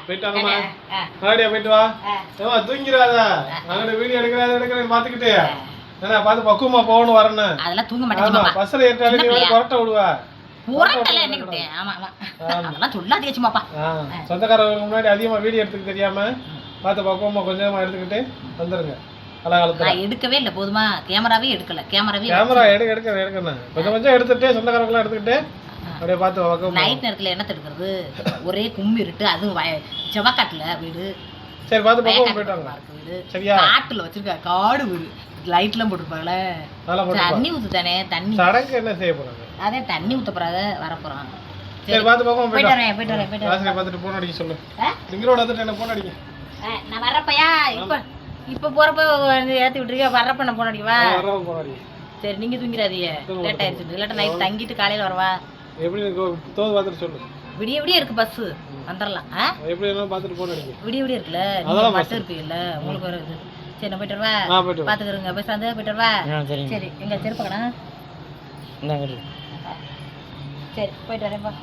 போயிட்டு வாங்கம்மா. மறுபடியா போயிட்டு வா. ஏமா தூங்கிடாத. அங்கே வீடியோ எடுக்கிறேன்னு பார்த்துக்கிட்டு என்ன பார்த்து பக்குவமா போகணும் வரணும். அதெல்லாம் தூங்க மாட்டேன். பஸ்ஸில் ஏற்றாலே நீ வந்து புரட்ட விடுவா. புரட்டல என்னக்கிட்டே. ஆமா ஆமா. அதெல்லாம் சொல்லாதே சும்மாப்பா. சொந்தக்காரங்களுக்கு முன்னாடி அதிகமாக வீடியோ எடுத்துக்க தெரியாம பார்த்து பக்குவமா கொஞ்சமா எடுத்துக்கிட்டு வந்துருங்க. நான் எடுக்கவே இல்லை போதுமா, கேமராவே எடுக்கல. கேமரா எடுக்கணும். கொஞ்சம் எடுத்துட்டு சொந்தக்காரங்களாம் எடுத்துக்கிட்டு அப்படியே பார்த்து நைட் நேரத்தில் என்ன எடுக்கிறது, ஒரே கும்மி இருட்டு. அதுவும் செவக்காட்டுல வீடு. சரி பார்த்து பக்கம் போயிட்டாங்க. சரியா காட்டுல வச்சிருக்க காடு வீடு. லைட்லாம் போட்டுருப்பாங்களே. தண்ணி ஊத்துதானே. தண்ணி சடங்கு என்ன செய்ய போறாங்க? அதே தண்ணி ஊத்த போறாங்க, வர போறான். சரி பார்த்து பக்கம் போயிட்டு வரேன். ஆசிரியர் பார்த்துட்டு போன் அடிக்க சொல்லு. லிங்கரோட வந்துட்டு என்ன போன் அடிக்க. நான் வர்றப்பையா இப்ப போறப்ப ஏற்றி விட்டுருக்கீங்க. வர்றப்ப நான் போன் அடிக்கவா? சரி நீங்க தூங்கிறாதீங்க, லேட் ஆயிடுச்சு. இல்லாட்டா நைட் தங்கிட்டு காலையில வரவா? எப்படி தோது பார்த்துட்டு சொல்லு. விடிய விடிய இருக்கு பஸ், வந்துடலாம். எப்படி பார்த்துட்டு போன் அடிக்க. விடிய விடிய இருக்குல்ல, நீங்க மட்டும் இருப்பீங்கல்ல, உங்களுக்கு வர இது. சரி நான் போயிட்டு வரவா? பாத்துக்கிறேங்க. போய் சாந்து போயிட்டு வரவா? சரி எங்க செருப்பக்கணா. சரி போயிட்டு வரேன்ப்பா.